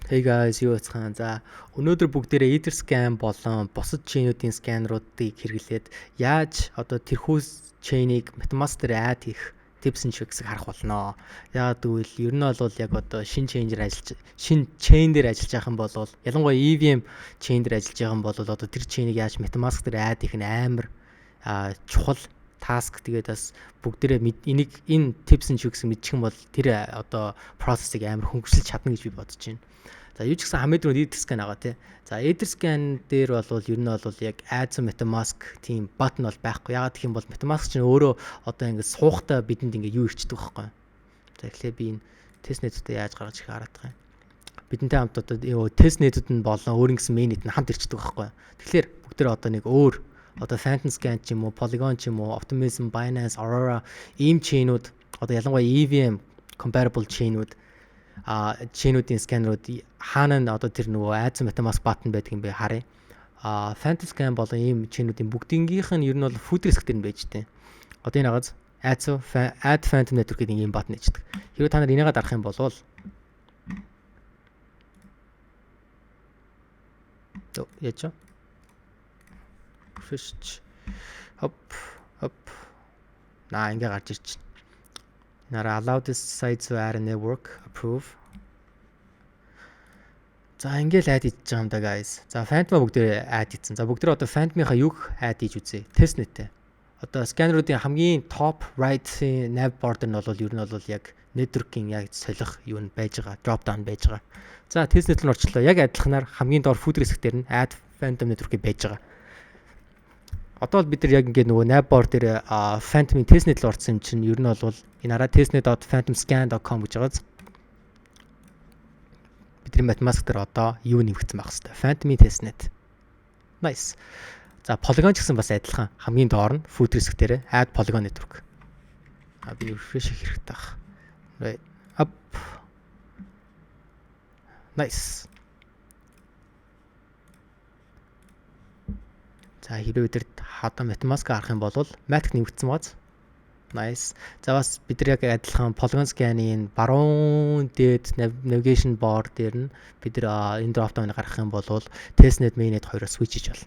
Hey guys, юу бацхан. За, өнөөдөр бүгдээрээ Etherscan болон бусад chain-уудын сканеруудыг хэрэглээд яаж одоо тэрхүү chain-ыг Metamask дээр add хийх tips and tricks-ыг харах болно. Яагаад гэвэл ер нь бол яг одоо шинэ chain дээр ажиллаж байгаа юм бол ялангуяа EVM chain дээр ажиллаж байгаа юм бол одоо тэр chain-ыг яаж Metamask дээр add хийх нь амар чухал task. Тэгээд бас бүгдээрээ энэ tips and tricks мэдчих юм бол тэр одоо process-ыг амар хөнгөлөж чадна гэж би бодож байна. За юу ч гэсэн хамаагүй Etherscan байгаа тий. За Etherscan дээр бол ер нь бол яг add to Metamask тийм button бол байхгүй. Ягаад гэх юм бол Metamask чинь өөрөө одоо ингэ суухтаа бидэнд ингэ юу ирчдэг байхгүй. За тэгэхээр би энэ testnet-тэй яаж гаргаж ирэх хараад байгаа юм. Бидэнтэй хамт одоо testnet-үүд нь болон өөр ингэсэн mainnet нь хамт ирчдэг байхгүй. Тэгэхээр бүгдээр одоо нэг өөр одоо Phantom Scan ч юм уу, Polygon ч юм уу, Optimism, Binance, Aurora ийм chain-ууд одоо ялангуяа EVM comparable chain-ууд chain-уудын сканерууд хаана нь одоо тэр нөгөө add to Metamask button байдаг юм бэ харъя. Phantom Scan болон ийм chain-уудын бүгднгийнх нь ер нь бол food risk дээр нь байж тээ. Одоо энэ агаз add Phantom network гэдэг ийм button ичдэг. Хэрвээ та нар энийгээ дарах юм бол яаж fish up ингээ гарч ирч. Нара allow this site to add a network approve. За ингээл add хийж байгаа юм да guys. За Phantom бүгдээ add хийсэн. За бүгдээ одоо Phantom-ийнхаа юг add хийж үзье. Testnet-тэй. Одоо сканеруудын хамгийн top right nav border нь бол ер нь бол яг network-ийн яг солих юу нь байж байгаа. Drop down байж байгаа. За Testnet руу орчлоо. Яг адилханаар хамгийн доор food risk дээр нь add Phantom network байж байгаа. Одоо бол бид нар яг ингээд нөгөө nav board дээр Phantom-ийн testnet руу орсон юм чинь ер нь бол энэ хараа testnet.phantomscan.com гэж байгаа. Бидний Metamask дээр одоо юу нэмэгдсэн байх хэвээр. Phantom-ийн testnet. Nice. За Polygon ч гэсэн бас адилхан. Хамгийн доор нь food risk дээр add Polygon network. Би refresh хийх хэрэгтэй баг. Right. Up. Nice. За хэрвээ бид хадаа Metamask харах юм бол Matic нэмэгдсэн бааз. Nice. За бас бид нар яг адилхан Polygon scan-ийн баруун дээд navigation bar дээр нь бид нар энэ drop down-ыг гаргах юм бол testnet mainnet хоёроо switch хийж болно.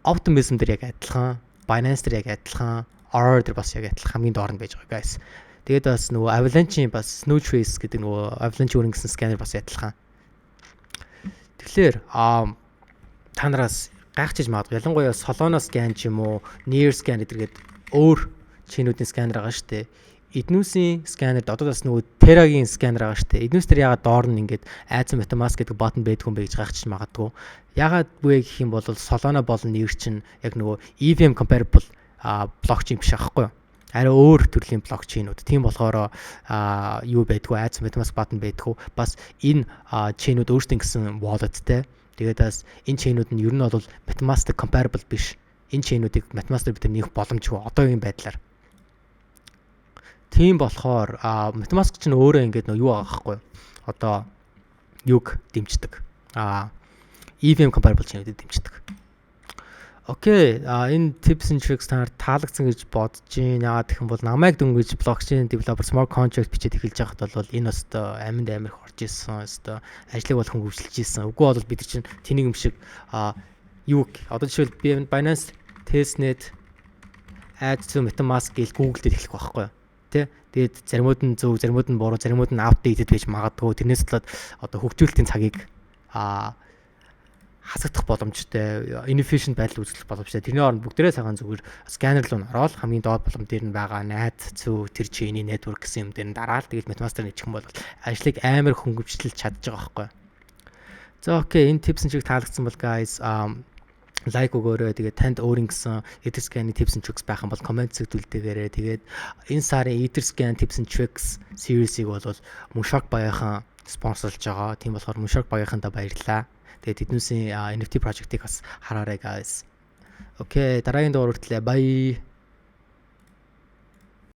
Optimism дээр яг адилхан, Binance дээр яг адилхан, Aurora дээр бас яг адилхан хамгийн доор нь байж байгаа guys. Тэгээд бас нөгөө Avalanche-ийн бас Snow Trace гэдэг нөгөө Avalanche өөрийн гэсэн scanner бас адилхан. Тэгэхээр та нараас гайхчихж магадгүй. Ялангуяа Solana scan ч юм уу, Near scan гэдэргээд өөр chain-уудын сканер байгаа шүү дээ. Etherscan сканерд одоо бас нөгөө Terra-гийн сканер байгаа шүү дээ. Etherscan дээр ягаад доор нь ингээд add to Metamask гэдэг button байдаг юм бэ гэж гайхчихж магадгүй. Ягаад вэ гэх юм бол Solana болон Near чинь яг нөгөө EVM comparable блокчейн биш аахгүй юу? Арай өөр төрлийн блокчейнүүд. Тийм болохоор юу байдгүй add to Metamask button байдгүй. Бас энэ chain-ууд өөрсдөө гэсэн wallet-тэй. Тэгээд бас энэ chain-ууд нь ер нь бол Metamask comparable биш. Энэ chain-уудыг Metamask дээр бид нэх боломжгүй одоогийн байдлаар. Тийм болохоор Metamask чинь өөрөө ингээд нөө юу байгаа байхгүй. Одоо юг дэмждэг. EVM comparable chain-уудыг дэмждэг. Окей, энэ tips and tricks та нарт таалагдсан гэж бодож байна. Яагаад гэх юм бол намайг дөнгөж blockchain developer smart contract бичиж эхэлж байхад бол энэ өстө аминд амирх орж ирсэн өстө ажлыг бол хөнгөвчлж ирсэн. Үгүй бол бид чинь тэнийг юм шиг юу одоо жишээл Binance testnet add to Metamask гэж Google дээр эхлэх байхгүй юу? Тэ? Тэгээд заримуд нь зөв, заримуд нь буруу, заримуд нь outdated байж магадгүй. Тэрнээс болоод одоо хөгжүүлэлтийн цагийг хасагдах боломжтой, inefficient байдал үүсгэх боломжтой. Тэрний оронд бүгдээрээ цагаан зүгээр сканер руу ороод хамгийн доод боломж дээр нь байгаа add to тэр chain-ийн network гэсэн юм дээр нь дараал тэгээд Metamask дээр нэчих юм бол ажлыг амар хөнгөвчлж чадж байгаа байхгүй. За окей, энэ tips and tricks таалагдсан бол guys лайк өгөөрэй. Тэгээд танд өөр ингэсэн Etherscan-ийн tips and tricks байх юм бол comment зөвлөдөгөөрэй. Тэгээд энэ сарын Etherscan tips and tricks series-ийг бол Muşak багийнхан спонсорлж байгаа. Тийм болохоор Muşak багийнхандаа баярлалаа. Тэгээд эднүүсийн NFT project-ыг бас хараарай guys. Окей, дараагийн дугаар хүртэл bye.